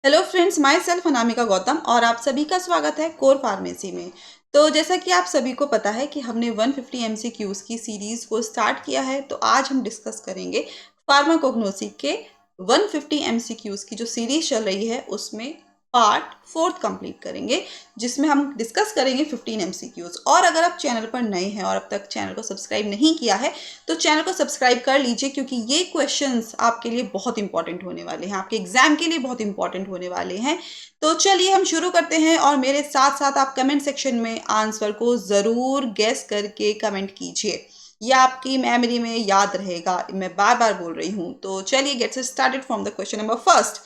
Hello friends, my self Anamika Gautam और आप सभी का स्वागत है कोर फार्मेसी में। तो जैसा कि आप सभी को पता है कि हमने 150 एमसीक्यूज की सीरीज को स्टार्ट किया है, तो आज हम डिस्कस करेंगे फार्माकोग्नोसी के 150 एमसीक्यूज की जो सीरीज चल रही है उसमें पार्ट फोर्थ कंप्लीट करेंगे, जिसमें हम डिस्कस करेंगे 15 एमसीक्यूज। और अगर आप चैनल पर नए हैं और अब तक चैनल को सब्सक्राइब नहीं किया है तो चैनल को सब्सक्राइब कर लीजिए, क्योंकि ये क्वेश्चंस आपके लिए बहुत इंपॉर्टेंट होने वाले हैं, आपके एग्जाम के लिए बहुत इंपॉर्टेंट होने वाले हैं। तो चलिए हम शुरू करते हैं और मेरे साथ साथ आप कमेंट सेक्शन में आंसर को ज़रूर गेस करके कमेंट कीजिए। यह आपकी मेमोरी में याद रहेगा, मैं बार बार बोल रही हूँ। तो चलिए gets started from the question number first.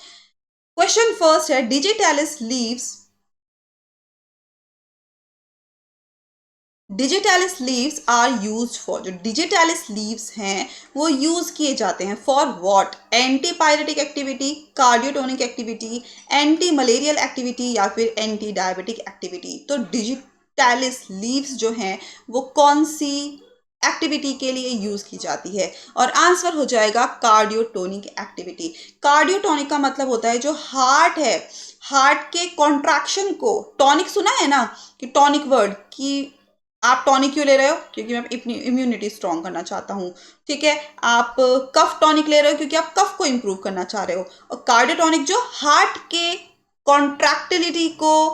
Question first है digitalis leaves are use for. जो डिजिटालिस लीव्स हैं वो यूज किए जाते हैं for what? Antipyretic activity, cardiotonic activity, anti malarial activity या फिर एंटी डायबिटिक एक्टिविटी। तो डिजिटालिस लीव्स जो हैं वो कौन सी एक्टिविटी के लिए यूज की जाती है? और आंसर हो जाएगा कार्डियोटोनिक एक्टिविटी। कार्डियोटोनिक का मतलब होता है जो हार्ट है, हार्ट के कॉन्ट्रैक्शन को, टॉनिक सुना है ना कि टॉनिक वर्ड की आप टॉनिक क्यों ले रहे हो? क्योंकि मैं अपनी इम्यूनिटी स्ट्रांग करना चाहता हूँ। ठीक है, आप कफ टॉनिक ले रहे हो क्योंकि आप कफ को इंप्रूव करना चाह रहे हो। और कार्डियोटॉनिक जो हार्ट के कॉन्ट्रैक्टिलिटी को,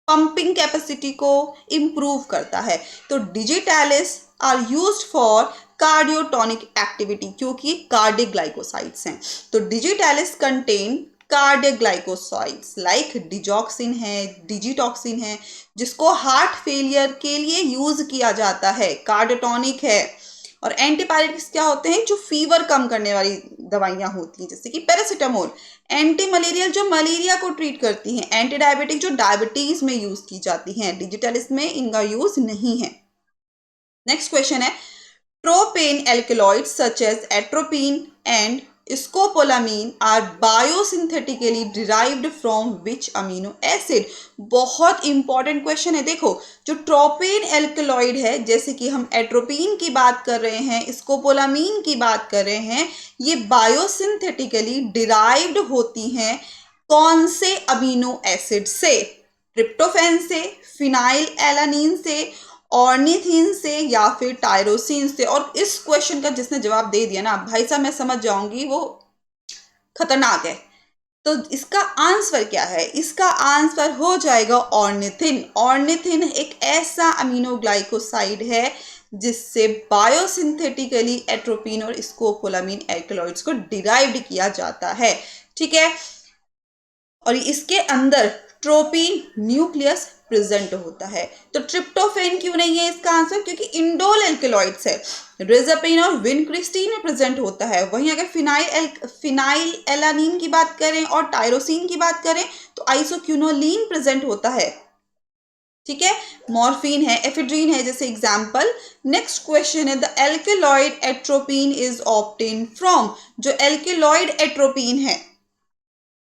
पंपिंग कैपेसिटी को इंप्रूव करता है। तो digitalis are used for cardiotonic activity, क्योंकि कार्डिक ग्लाइकोसाइड्स हैं। तो digitalis contain cardiac glycosides like digoxin है, डिजिटॉक्सिन है, जिसको हार्ट फेलियर के लिए यूज किया जाता है, कार्डियोटॉनिक है। और एंटीपायरेटिक्स क्या होते हैं? जो फीवर कम करने वाली दवाइयां होती हैं, जैसे कि पैरासिटामोल। एंटी मलेरियल जो मलेरिया को ट्रीट करती हैं। एंटी डायबिटिक जो डायबिटीज में यूज की जाती हैं। डिजिटलिस में इनका यूज नहीं है। नेक्स्ट क्वेश्चन है tropane alkaloids such as atropine and scopolamine are biosynthetically derived from which amino acid? बहुत इंपॉर्टेंट क्वेश्चन है। देखो, जो ट्रोपेन एल्कलॉइड है, जैसे कि हम एट्रोपिन की बात कर रहे हैं, स्कोपोलामीन की बात कर रहे हैं, ये बायोसिंथेटिकली डिराइव्ड होती हैं कौन से अमीनो एसिड से? ट्रिप्टोफैन से, फिनाइल एलानिन से, ऑर्निथिन से या फिर टायरोसिन से। और इस क्वेश्चन का जिसने जवाब दे दिया ना भाई साहब, मैं समझ जाऊंगी वो खतरनाक है। तो इसका आंसर क्या है? इसका आंसर हो जाएगा ऑर्निथिन। ऑर्निथिन एक ऐसा अमीनो ग्लाइकोसाइड है जिससे बायोसिंथेटिकली एट्रोपिन और स्कोपोलामीन एल्कलॉइड्स को डिराइव्ड किया जाता है। ठीक है, और इसके अंदर ट्रोपिन न्यूक्लियस प्रेजेंट होता है। तो ट्रिप्टोफेन क्यों नहीं है इसका आंसर? क्योंकि इंडोल एल्केलॉइड्स है, रेजापिन और विनक्रिस्टीन में प्रेजेंट होता है। वहीं अगर फिनाइल एलानिन की बात करें और टायरोसिन की बात करें तो आइसोक्यूनोलिन प्रेजेंट होता है। ठीक है, मॉर्फिन है, एफिड्रीन है जैसे एग्जाम्पल। नेक्स्ट क्वेश्चन है the alkaloid atropine is obtain from. जो एल्केलॉइड एट्रोपिन है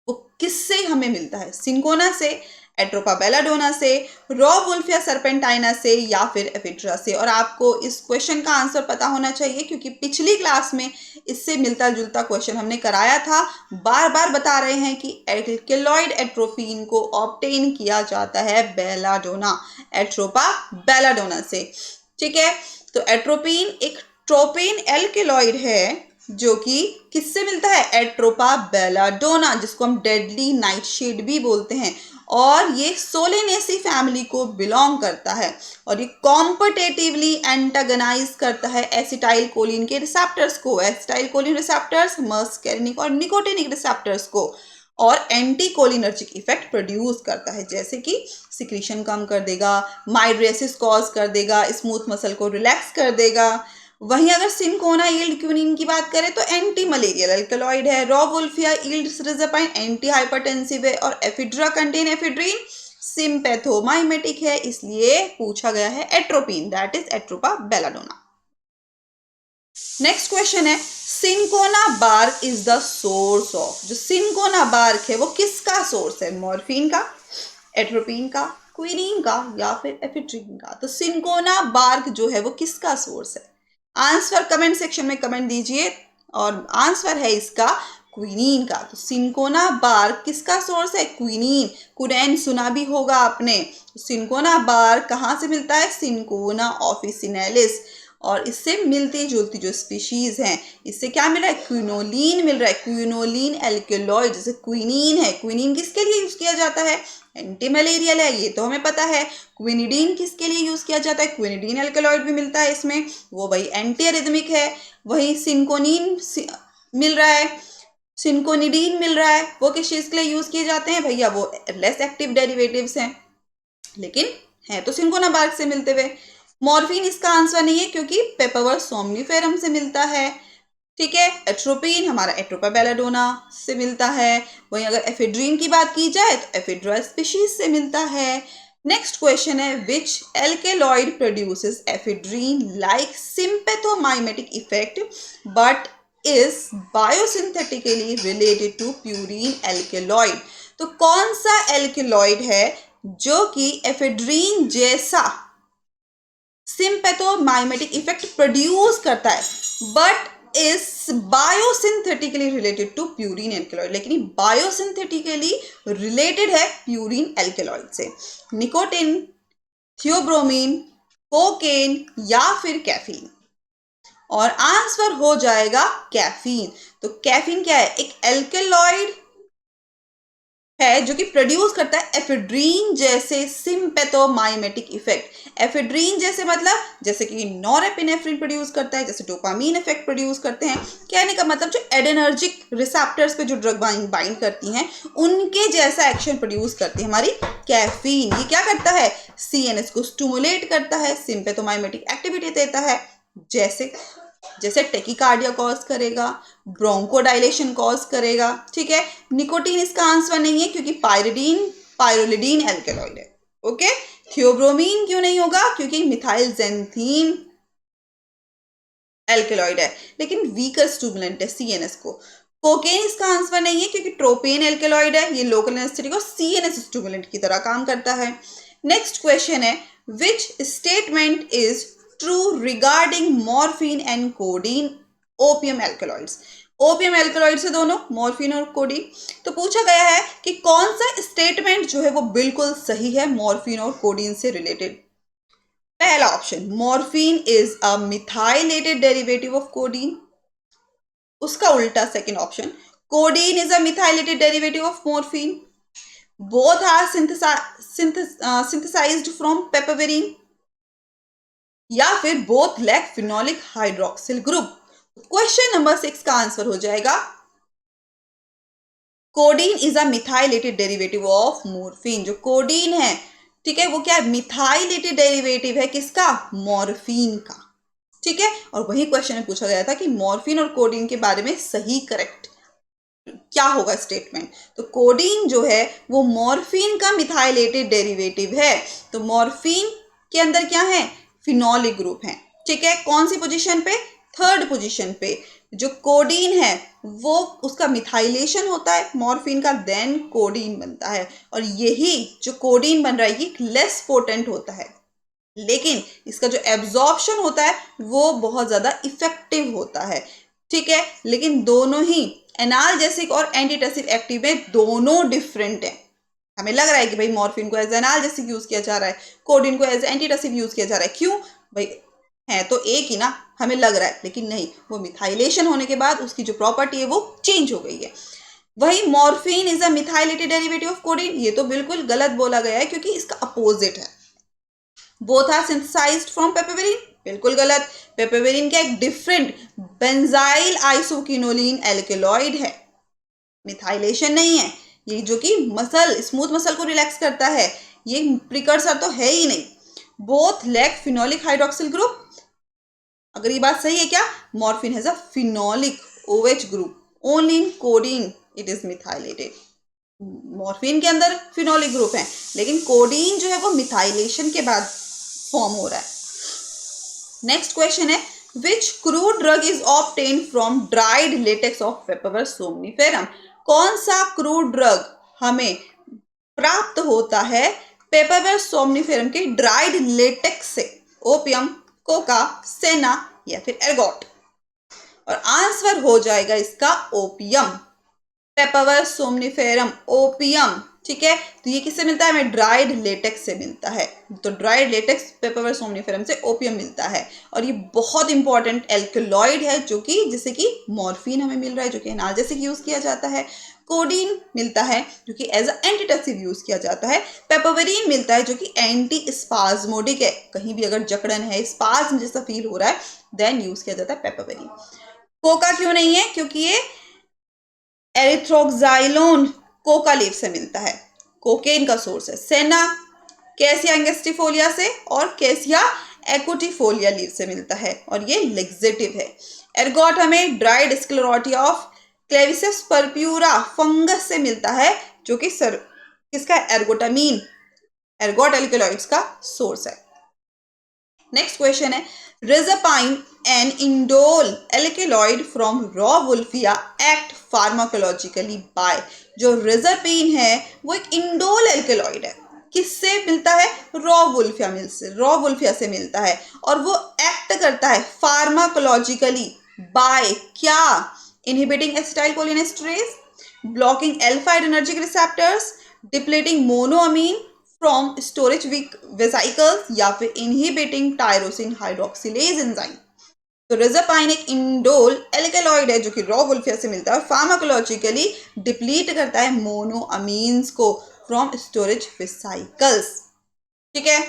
वो किससे हमें मिलता है? सिंकोना से, एट्रोपा बेलाडोना से, रॉवुल्फिया सर्पेंटाइना से या फिर एफिड्रा से। और आपको इस क्वेश्चन का आंसर पता होना चाहिए क्योंकि पिछली क्लास में इससे मिलता जुलता क्वेश्चन हमने कराया था। बार बार बता रहे हैं कि एल्केलॉइड एट्रोपिन को ऑब्टेन किया जाता है बेलाडोना, एट्रोपा बेलाडोना से। ठीक है, तो एट्रोपिन एक ट्रोपेन एल्केलॉइड है जो कि किससे मिलता है? एट्रोपा बेलाडोना, जिसको हम डेडली नाइटशेड भी बोलते हैं। और ये सोलेनेसी फैमिली को बिलोंग करता है और ये कॉम्पिटेटिवली एंटागनाइज करता है एसिटाइल कोलिन के रिसेप्टर्स को। एसिटाइल कोलिन रिसेप्टर्स मस्केरिनिक और निकोटिनिक रिसेप्टर्स को, और एंटी कोलिनर्जिक इफेक्ट प्रोड्यूस करता है, जैसे कि सिक्रीशन कम कर देगा, माइड्रेसिस कॉज कर देगा, स्मूथ मसल को रिलैक्स कर देगा। वहीं अगर सिंकोना यील्ड क्विनिन की बात करें तो एंटी मलेरियल अल्कलॉइड है। रॉवुल्फिया यील्ड्स रिजापाइन एंटी हाइपरटेंसिव है। और एफिड्रा कंटेन एफिड्रीन, सिम्पैथोमाइमेटिक है, इसलिए पूछा गया है atropine, that is Atropa belladonna. Next question है cinchona bark is the source of. जो सिंकोना बार्क है वो किसका सोर्स है? मॉर्फिन का, एट्रोपिन का, क्विनिन का या फिर एफिड्रीन का? तो सिंकोना बार्क जो है वो किसका सोर्स है? आंसर कमेंट सेक्शन में कमेंट दीजिए। और आंसर है इसका क्विनीन का। तो सिंकोना बार्क किसका सोर्स है? क्विनीन। कुरैन सुना भी होगा आपने। सिंकोना बार्क कहाँ से मिलता है? Cinchona officinalis. और इससे मिलती जुलती जो स्पीशीज हैं, इससे क्या मिल रहा है? क्विनोलिन मिल रहा है। क्विनोलिन एल्केलॉइड, जैसे क्विनीन है, क्विनीन किसके लिए यूज किया जाता है? एंटी मलेरियल है, ये तो हमें पता है। क्विनिडीन किसके लिए यूज किया जाता है? क्विनिडीन एल्केलॉइड भी मिलता है इसमें, वो भाई एंटी एरिथमिक है। वही सिंकोनिन मिल रहा है, सिंकोनिडीन मिल रहा है, वो किस चीज के लिए यूज किए जाते हैं भैया? वो लेस एक्टिव डेरिवेटिव्स हैं, लेकिन है तो सिंकोना बार्क से मिलते हुए। मॉर्फिन इसका आंसर नहीं है क्योंकि पेपरवर्स सोमनिफेरम से मिलता है। ठीक है, एट्रोपिन हमारा एट्रोपा बेलाडोना से मिलता है। वहीं अगर एफेड्रीन की बात की जाए तो एफेड्रा स्पीशीज से मिलता है। नेक्स्ट क्वेश्चन है, which alkaloid produces ephedrine like sympathomimetic effect but is biosynthetically related to purine alkaloid. तो कौन सा एल्केलॉइड है जो कि एफेड्रीन जैसा सिंपैथोमाइमेटिक इफेक्ट प्रोड्यूस करता है but is biosynthetically related to purine alkaloid, लेकिन बायोसिंथेटिकली रिलेटेड है प्यूरीन एल्केलॉइड से? निकोटिन, थियोब्रोमीन, कोकेन या फिर कैफीन? और आंसर हो जाएगा कैफीन। तो कैफीन क्या है? एक एल्केलॉइड है जो कि प्रोड्यूस करता है एफेड्रीन जैसे सिंपैथोमाइमेटिक इफेक्ट। एफेड्रीन जैसे मतलब जैसे कि नॉरएपिनेफ्रिन प्रोड्यूस करता है, जैसे डोपामीन इफेक्ट प्रोड्यूस करते हैं। कहने का मतलब जो एडेनर्जिक रिसेप्टर्स पे जो ड्रग बाइंड करती हैं उनके जैसा एक्शन प्रोड्यूस करती है हमारी कैफीन। ये क्या करता है? सीएनएस को स्टिमुलेट करता है, सिंपैथोमाइमेटिक एक्टिविटी देता है, जैसे जैसे टेकिकार्डिया कॉज करेगा, ब्रोंकोडाइलेशन कॉज करेगा। ठीक है, निकोटीन इसका आंसर नहीं है क्योंकि पायरोलिडीन एल्केलॉइड है। ओके, थियोब्रोमीन क्यों नहीं होगा? क्योंकि मिथाइल जेंथीन एल्केलॉइड है, लेकिन वीकर स्टिमुलेंट है सीएनएस को। कोकेन इसका आंसर नहीं है क्योंकि ट्रोपेन एल्केलॉइड है, ये लोकल एनेस्थेटिक और सीएनएस स्टिमुलेंट की तरह काम करता है। नेक्स्ट क्वेश्चन है, which statement is true regarding morphine and codeine opium alkaloids? Opium alkaloid से दोनों मॉर्फिन और कोडीन। तो पूछा गया है कि कौन सा स्टेटमेंट जो है वो बिल्कुल सही है मॉर्फिन और कोडीन से रिलेटेड। पहला option, morphine is a methylated derivative of codeine. उसका उल्टा second option, codeine is a methylated derivative of morphine. Both are synthesized from papaverine. या फिर both lack phenolic hydroxyl group. Question number 6 का answer हो जाएगा codeine is a methylated derivative of morphine. जो codeine है, ठीक है, वो क्या है? मिथाइलेटेड डेरिवेटिव है किसका? मॉर्फिन का। ठीक है, और वही क्वेश्चन में पूछा गया था कि मॉर्फिन और कोडीन के बारे में सही करेक्ट क्या होगा स्टेटमेंट। तो कोडीन जो है वो मॉर्फिन का मिथाइलेटेड डेरिवेटिव है। तो मॉर्फिन के अंदर क्या है? फिनोलिक ग्रुप है। ठीक है, कौन सी पोजीशन पे? थर्ड पोजीशन पे। जो कोडीन है वो उसका मिथाइलेशन होता है मॉर्फिन का, देन कोडीन बनता है। और यही जो कोडीन बन रहा है ये लेस पोटेंट होता है, लेकिन इसका जो एब्जॉर्प्शन होता है वो बहुत ज्यादा इफेक्टिव होता है। ठीक है, लेकिन दोनों ही एनाल्जेसिक और एंटीटसिव एक्टिव में दोनों डिफरेंट है। हमें लग रहा है कि भाई मॉर्फिन को एज एनाल्जेसिक यूज किया जा रहा है, कोडिन को एज एंटीटसिव यूज किया जा रहा है। क्यों भाई? है तो एक ही ना, हमें लग रहा है, लेकिन नहीं, वो मिथाइलेशन होने के बाद उसकी जो प्रॉपर्टी है वो चेंज हो गई है। वही morphine is a methylated derivative of coding, ये तो बिल्कुल गलत बोला गया है क्योंकि इसका अपोजिट है। Both are synthesized from papaverine, बिल्कुल गलत। पेपावेरिन का एक डिफरेंट बेंजाइल आइसोक्विनोलिन एल्केलॉइड है, मिथाइलेशन नहीं है। ये जो कि मसल स्मूथ मसल को रिलैक्स करता है, ये प्रिकर्सर तो है ही नहीं। Both lack phenolic hydroxyl group. अगर ये बात सही है क्या? Morphine has a phenolic OH group, only in codeine it is methylated. Morphine के अंदर फिनोलिक ग्रुप है, लेकिन कोडीन जो है वो मिथाइलेशन के बाद फॉर्म हो रहा है। नेक्स्ट क्वेश्चन है, which crude drug is obtain from dried latex of Papaver somniferum? कौन सा क्रूड ड्रग हमें प्राप्त होता है पेपावर सोमनिफेरम के ड्राइड लेटेक्स से? ओपियम, कोका, सेना या फिर एर्गोट? और आंसर हो जाएगा इसका ओपियम। पेपावर सोमनिफेरम, ओपियम, ठीक है। तो ये किससे मिलता है हमें? ड्राइड लेटेक्स से मिलता है। तो ड्राइड लेटेक्स पेपावर सोमनिफेरम से ओपियम मिलता है। और ये बहुत इंपॉर्टेंट एल्कलॉइड है, जो कि जैसे कि मॉर्फिन हमें मिल रहा है जो कि एनाल्जेसिक यूज किया जाता है। कोडीन मिलता है जो कि एज अ एंटीटसिव यूज किया जाता है। पेपावरीन मिलता है जो कि एंटी स्पाज्मोडिक है, कहीं भी अगर जकड़न है, स्पाज्म जैसा फील हो रहा है, देन यूज किया जाता है पेपावरीन। कोका क्यों नहीं है? क्योंकि ये एरिथ्रोक्साइलोन कोका लीफ से मिलता है, कोकेन का सोर्स है। सेना कैसिया एंगस्टिफोलिया से और कैसिया एकोटिफोलिया लीफ से मिलता है और ये लेग्जेटिव है। एर्गोट हमें dried sclerotia of Claviceps purpurea fungus से मिलता है, जो कि किसका? एर्गोटामीन, एर्गोट एल्केलॉइड्स का सोर्स है। नेक्स्ट क्वेश्चन है, reserpine an indole alkaloid from rauwolfia act pharmacologically by. जो रिजापाइन है वो एक इंडोल एल्केलॉइड है, किससे मिलता है? रॉ वुल्फिया से मिलता है और वो एक्ट करता है फार्माकोलॉजिकली बाय क्या? Inhibiting acetylcholinesterase, blocking alpha adrenergic receptors, depleting monoamine from storage vesicles, या फिर इनहिबिटिंग टायरोसिन हाइड्रोक्सिलेज एंजाइम। तो रिजापाइन एक इंडोल एल्केलॉइड है जो कि रॉ वुल्फिया से मिलता है, फार्माकोलॉजिकली डिप्लीट करता है मोनोअमीन्स को फ्रॉम स्टोरेज वेसिकल्स, ठीक है।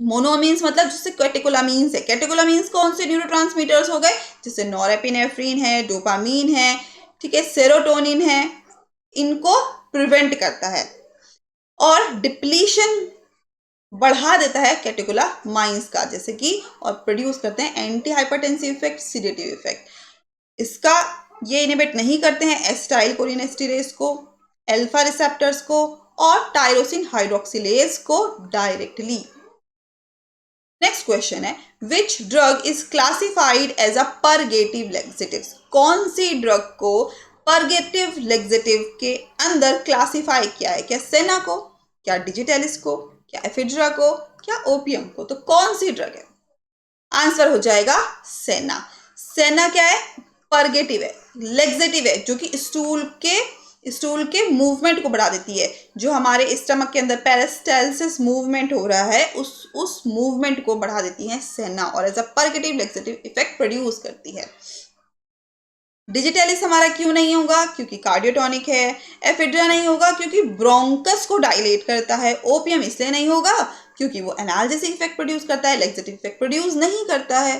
मोनोअमीन्स मतलब जिससे कैटेकोलामीन्स है। कैटेकोलामीन्स कौन से न्यूरोट्रांसमीटर्स हो गए? जैसे नॉरेपिनेफ्रिन है, डोपामीन है, ठीक है, सेरोटोनिन है, इनको प्रिवेंट करता है और डिप्लीशन बढ़ा देता है कैटेकोलामाइंस का, जैसे कि, और प्रोड्यूस करते हैं anti hypertensive effect, sedative effect. इसका ये इनहिबिट नहीं करते हैं एसिटाइल कोलिनेस्टेरेज को, अल्फा रिसेप्टर्स को और टायरोसिन हाइड्रोक्सिलेज को डायरेक्टली। नेक्स्ट क्वेश्चन है, which drug is classified as a purgative laxative. कौन सी ड्रग को परगेटिव लेक्सेटिव के अंदर क्लासिफाई किया है? क्या सेना को, क्या डिजिटेलिस को, क्या एफिड्रा को, क्या ओपियम को? तो कौन सी ड्रग है? आंसर हो जाएगा सेना। सेना क्या है? परगेटिव है, लेक्सेटिव है, जो कि स्टूल के मूवमेंट को बढ़ा देती है। जो हमारे स्टमक के अंदर पेरिस्टालसिस मूवमेंट हो रहा है, उस मूवमेंट को बढ़ा देती है सेना और as a purgative laxative effect produce करती है। डिजिटेलिस हमारा क्यों नहीं होगा? क्योंकि कार्डियोटॉनिक है। एफिड्रा नहीं होगा क्योंकि ब्रोंकस को डायलेट करता है। ओपियम इसलिए नहीं होगा क्योंकि वो एनाल्जेसिक इफेक्ट प्रोड्यूस करता है, लेक्सेटिव इफेक्ट प्रोड्यूस नहीं करता है।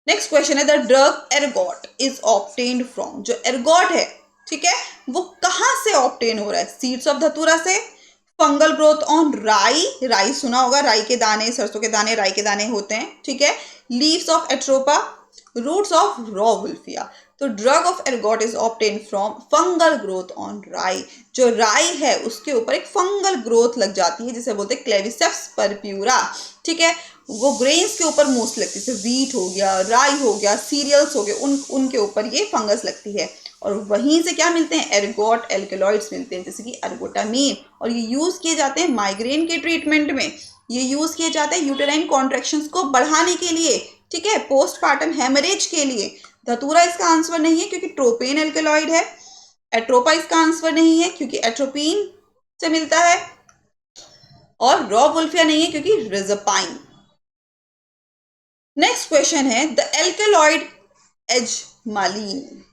नेक्स्ट क्वेश्चन है, the drug ergot is obtained from. जो एर्गोट है, ठीक है, वो कहां से ऑब्टेन हो रहा है? सीड्स ऑफ धतूरा से, फंगल ग्रोथ ऑन राई, राई सुना होगा, राई के दाने, सरसों के दाने राई के दाने होते हैं, ठीक है। Leaves of atropa, roots of rauwolfia. तो drug of ergot is obtain from fungal growth on rye. जो राई है उसके ऊपर एक फंगल ग्रोथ लग जाती है जिसे बोलते हैं क्लेविसेप्स परप्यूरा, ठीक है। वो ग्रेन्स के ऊपर मोस्ट लगती है, जैसे वीट हो गया, राई हो गया, सीरियल्स हो गए, उनके ऊपर ये फंगस लगती है और वहीं से क्या मिलते हैं? एर्गोट एल्केलॉइड्स मिलते हैं, जैसे कि एर्गोटामीन। और ये यूज किए जाते हैं माइग्रेन के ट्रीटमेंट में, ये यूज किए जाते हैं यूटेराइन कॉन्ट्रैक्शंस को बढ़ाने के लिए, ठीक है, पोस्टपार्टम हेमरेज के लिए। धतूरा इसका आंसर नहीं है क्योंकि ट्रोपेन एल्केलॉइड है। एट्रोपा इसका आंसर नहीं है क्योंकि एट्रोपिन से मिलता है और रॉ वुल्फिया नहीं है क्योंकि रिजापाइन। नेक्स्ट क्वेश्चन है, the alkaloid ajmaline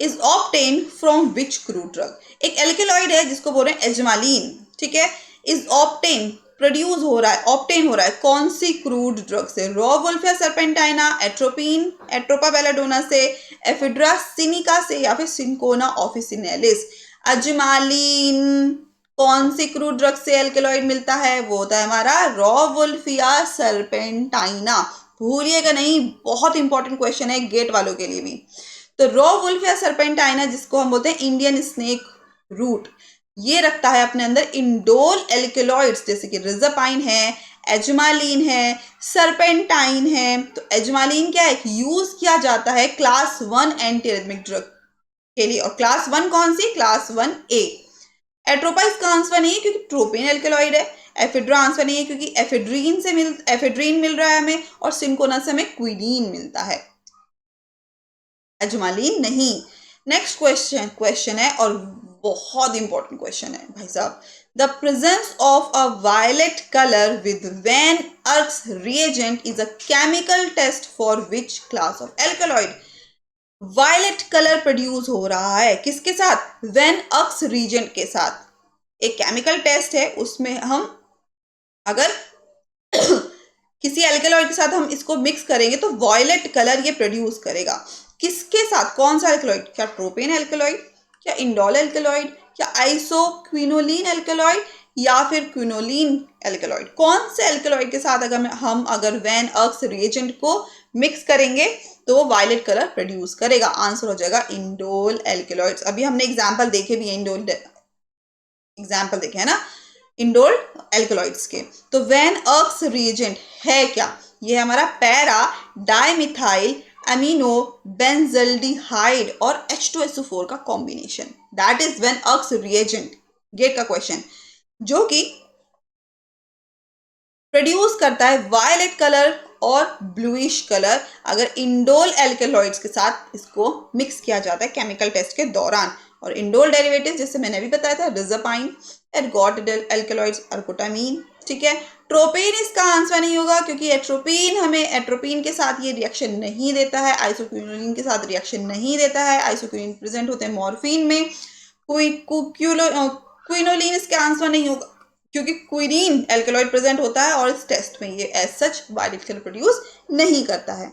is obtain from which crude drug. एक एल्केलॉइड है जिसको बोल रहे हैं एजमालीन, ठीक है, इज ऑब्टेन प्रोड्यूस हो रहा है, ऑब्टेन हो रहा है कौन सी क्रूड ड्रग से? Raw Wolffia सर्पेंटाइना, atropine Atropa belladonna से, एफिड्रा सिनिका से, या फिर सिंकोना ऑफिसिनेलिस। अजमालीन कौन सी क्रूड ड्रग से एल्केलॉइड मिलता है? वो होता है हमारा रॉ वुल्फिया सर्पेंटाइना। भूलिएगा नहीं, बहुत इंपॉर्टेंट क्वेश्चन है गेट वालों के लिए भी। तो रॉ वुल्फिया सर्पेंटाइना, जिसको हम बोलते हैं इंडियन स्नेक रूट, ये रखता है अपने अंदर इंडोल एल्केलॉइड्स, जैसे कि रिजापाइन है, एजमालीन है, सर्पेंटाइन है। तो एजमालीन क्या है? यूज किया जाता है क्लास 1 एंटीरिथमिक ड्रग के लिए, और क्लास 1 कौन सी? Class 1A। एट्रोपा इसका आंसर नहीं है क्योंकि ट्रोपेन एल्केलॉइड है। एफिड्रा आंसर नहीं है क्योंकि एफिड्रीन मिल रहा है हमें, और सिंकोना से हमें क्विडीन मिलता है, एजमालीन नहीं। नेक्स्ट क्वेश्चन है और बहुत इंपॉर्टेंट क्वेश्चन है भाई साहब। The presence of a violet colour with Van Urk's reagent is a chemical test for which class of alkaloid. Violet colour produce हो रहा है किसके साथ? वैन अर्क्स रिएजेंट के साथ। एक केमिकल टेस्ट है, उसमें हम अगर किसी एल्कलॉइड के साथ हम इसको मिक्स करेंगे तो वॉयलेट कलर ये प्रोड्यूस करेगा। किसके साथ? कौन सा एल्कलॉइड? क्या ट्रोपेन एल्कलॉइड, क्या इंडोल एल्कलॉइड, क्या आइसोक्विनोलिन एल्कलॉइड, या फिर क्विनोलिन एल्कलॉइड? कौन से एल्कलॉइड के साथ अगर वैन अर्क्स रिएजेंट को मिक्स करेंगे तो वो वायलेट कलर प्रोड्यूस करेगा? आंसर हो जाएगा इंडोल एल्कलॉइड्स। अभी हमने एग्जाम्पल देखे भी है, इंडोल एग्जाम्पल देखे है ना इंडोल एल्कलॉइड्स के। तो वैन अर्क्स रिएजेंट है क्या? ये हमारा पैरा डाइमिथाइल अमीनो बेंजल्डिहाइड और H2SO4 का combination, that is Van Urk's reagent. GATE का क्वेश्चन, जो कि प्रोड्यूस करता है वायलेट कलर और ब्लूइश कलर अगर इंडोल एल्कलॉइड्स के साथ इसको मिक्स किया जाता है केमिकल टेस्ट के दौरान। और इंडोल डेरिवेटिव जैसे मैंने अभी बताया था, रिजापाइन, एर्गोट एल्कलॉइड्स, अर्कोटामीन। ठीक है, ट्रोपेन इसका आंसर नहीं होगा क्योंकि एट्रोपिन हमें एट्रोपिन के साथ ये रिएक्शन नहीं देता है, आइसोक्विनोलिन के साथ रिएक्शन नहीं देता है। आइसोक्विनोलिन प्रेजेंट होते हैं मॉर्फिन में। क्विनोलिन इसका आंसर नहीं होगा क्योंकि क्विनीन एल्कलॉइड प्रेजेंट होता है और इस टेस्ट में ये as such violet colour produce नहीं करता है।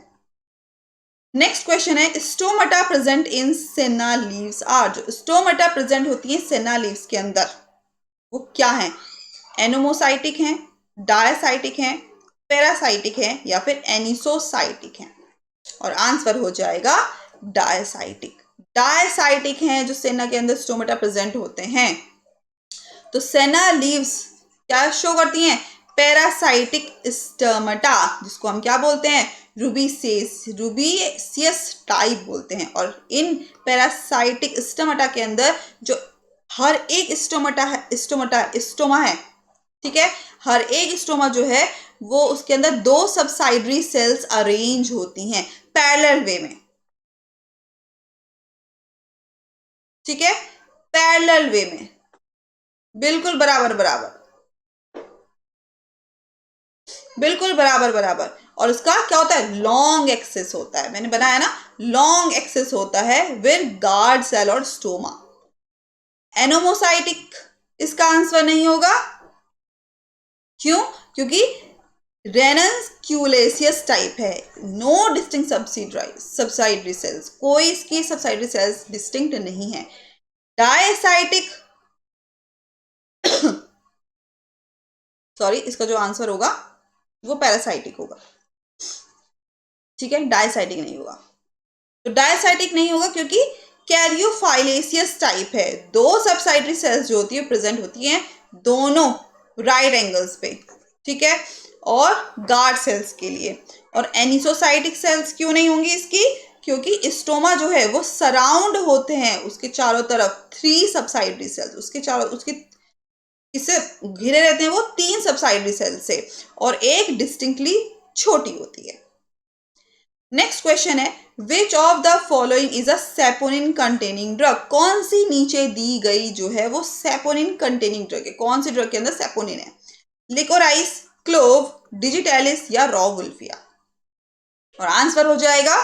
नेक्स्ट क्वेश्चन है, stomata present in senna leaves are. जो स्टोमाटा प्रेजेंट होती है सेना लीव्स के अंदर वो क्या है? एनोमोसाइटिक हैं, डायसाइटिक हैं, पैरासाइटिक हैं, या फिर एनिसोसाइटिक हैं? और आंसर हो जाएगा डायसाइटिक। डायसाइटिक हैं जो सेना के अंदर स्टोमाटा प्रेजेंट होते हैं। तो सेना लीव्स क्या शो करती हैं? पैरासाइटिक स्टोमाटा, जिसको हम क्या बोलते हैं? रूबीसियस टाइप बोलते हैं। और इन पैरासाइटिक स्टोमाटा के अंदर जो हर एक स्टोमा है, ठीक है, हर एक स्टोमा जो है वो उसके अंदर 2 सबसाइडरी सेल्स अरेंज होती हैं पैरेलल वे में। ठीक है, पैरेलल वे में, बिल्कुल बराबर बराबर, बिल्कुल बराबर बराबर। और उसका क्या होता है? लॉन्ग एक्सेस होता है। मैंने बनाया ना, लॉन्ग एक्सेस होता है विद गार्ड सेल और स्टोमा। एनोमोसाइटिक इसका आंसर नहीं होगा। क्यों? क्योंकि रेनन्क्यूलेसियस टाइप है, नो डिस्टिंक्ट सबसाइडरी सेल्स, कोई इसकी सबसाइडरी सेल्स डिस्टिंक्ट नहीं है। डायसाइटिक सॉरी, इसका जो आंसर होगा वो पैरासाइटिक होगा। ठीक है, डायसाइटिक नहीं होगा। तो डायसाइटिक नहीं होगा क्योंकि कैरियोफाइलेसियस टाइप है। 2 सबसाइडरी सेल्स जो होती है प्रेजेंट होती हैं दोनों राइट एंगल्स पे, ठीक है, और गार्ड सेल्स के लिए। और एनिसोसाइटिक सेल्स क्यों नहीं होंगी इसकी? क्योंकि स्टोमा जो है वो सराउंड होते हैं उसके चारों तरफ 3 सबसाइडरी सेल्स, उसके इससे घिरे रहते हैं वो 3 सबसाइडरी सेल से, और एक डिस्टिंक्टली छोटी होती है। नेक्स्ट क्वेश्चन है, which of the following is a saponin containing drug. कौन सी नीचे दी गई जो है वो सेपोनिन कंटेनिंग ड्रग है? कौन सी ड्रग के अंदर सेपोनिन है? लिकोराइस, क्लोव, डिजिटैलिस या रॉवुल्फिया? और आंसर हो जाएगा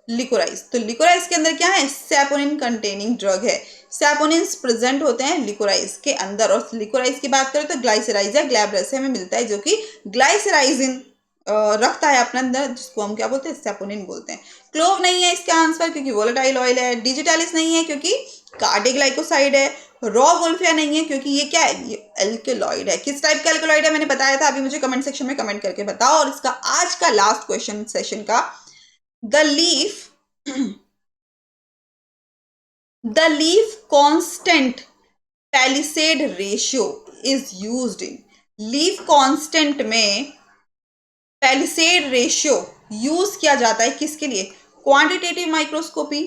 लिकोराइस। तो लिकोराइस के अंदर क्या है? सेपोनिन कंटेनिंग ड्रग है। सेपोनिन्स प्रेजेंट होते हैं लिकोराइस के अंदर। और लिकोराइस की बात करें तो ग्लाइसराइज या ग्लैब्रेस में मिलता है, जो कि ग्लाइसराइजिन रखता है अपने अंदर, जिसको हम क्या बोलते हैं? सेपोनिन बोलते हैं। क्लोव नहीं है इसका आंसर क्योंकि वोलेटाइल ऑयल है। डिजिटैलिस नहीं है क्योंकि कार्डियोग्लाइकोसाइड है। रॉवुल्फिया नहीं है क्योंकि ये क्या है? ये एल्कलॉइड है। किस टाइप का एल्कलॉइड है मैंने बताया था, अभी मुझे कमेंट सेक्शन में कमेंट करके बताओ। और इसका आज का लास्ट क्वेश्चन सेशन का, the leaf constant palisade ratio is used in। Leaf constant में पैलिसेड रेशियो यूज किया जाता है किसके लिए? क्वांटिटेटिव माइक्रोस्कोपी,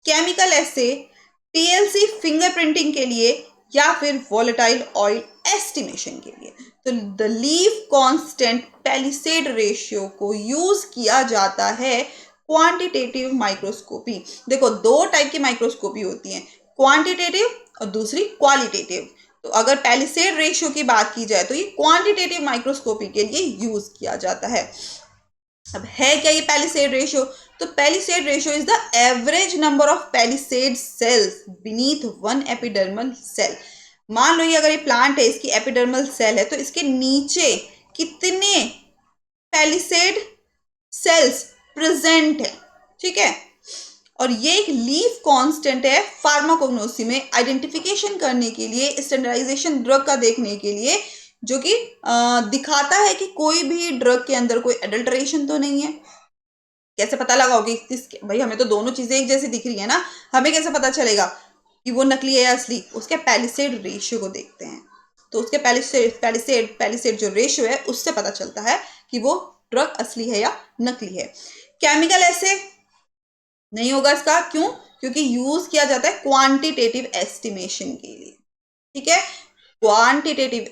केमिकल एसे, टीएलसी फिंगरप्रिंटिंग के लिए, या फिर वोलेटाइल ऑयल एस्टिमेशन के लिए। तो the leaf constant palisade ratio को यूज किया जाता है क्वांटिटेटिव माइक्रोस्कोपी। देखो दो टाइप की माइक्रोस्कोपी होती हैं, क्वांटिटेटिव और दूसरी क्वालिटेटिव। तो अगर पैलिसेड रेशियो की बात की जाए तो ये क्वांटिटेटिव माइक्रोस्कोपी के लिए यूज किया जाता है। अब है क्या ये पैलिसेड रेशियो? तो palisade ratio is the average number of palisade cells beneath one epidermal cell. मान लो ये अगर ये प्लांट है, इसकी एपिडर्मल सेल है, तो इसके नीचे कितने पैलिसेड सेल्स प्रेजेंट है, ठीक है। और ये एक लीफ कांस्टेंट है फार्माकोग्नोसी में आइडेंटिफिकेशन करने के लिए, स्टैंडर्डाइजेशन ड्रग का देखने के लिए, जो कि दिखाता है कि कोई भी ड्रग के अंदर कोई एडल्टरेशन तो नहीं है। कैसे पता लगाओगे किसके? भाई हमें तो दोनों चीजें एक जैसी दिख रही है ना, हमें कैसे पता चलेगा कि वो नकली है या असली? उसके पैलिसेड रेशियो को देखते हैं। तो उसके पैलिसेड जो रेशियो है उससे पता चलता है कि वो ड्रग असली है या नकली है। केमिकल ऐसे नहीं होगा इसका, क्यों? क्योंकि यूज किया जाता है क्वांटिटेटिव एस्टिमेशन के लिए, ठीक है, क्वांटिटेटिव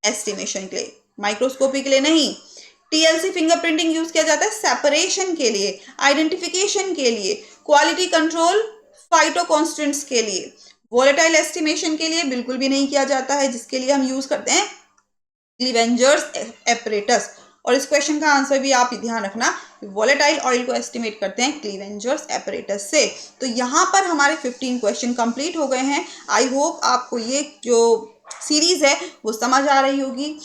एस्टिमेशन के लिए, माइक्रोस्कोपी के लिए नहीं। टीएलसी फिंगरप्रिंटिंग यूज किया जाता है सेपरेशन के लिए, आइडेंटिफिकेशन के लिए, क्वालिटी कंट्रोल, फाइटो कॉन्स्टेंट्स के लिए। वोलेटाइल एस्टिमेशन के लिए बिल्कुल भी नहीं किया जाता है, जिसके लिए हम यूज करते हैं क्लीवेंजर्स एपरेटस। और इस क्वेश्चन का आंसर भी आप ध्यान रखना, वोलेटाइल ऑयल को एस्टिमेट करते हैं क्लीवेंजर्स एपरेटस से। तो यहाँ पर हमारे 15 क्वेश्चन कंप्लीट हो गए हैं। आई होप आपको ये जो सीरीज है वो समझ आ रही होगी।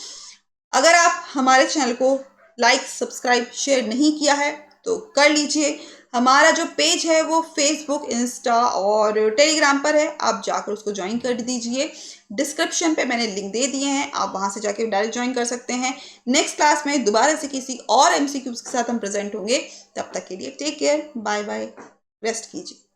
अगर आप हमारे चैनल को लाइक, सब्सक्राइब, शेयर नहीं किया है तो कर लीजिए। हमारा जो पेज है वो फेसबुक, इंस्टा और टेलीग्राम पर है, आप जाकर उसको ज्वाइन कर दीजिए। डिस्क्रिप्शन पे मैंने लिंक दे दिए हैं, आप वहां से जाके डायरेक्ट ज्वाइन कर सकते हैं। नेक्स्ट क्लास में दोबारा से किसी और एमसीक्यूज के साथ हम प्रेजेंट होंगे। तब तक के लिए take care, bye bye, rest कीजिए।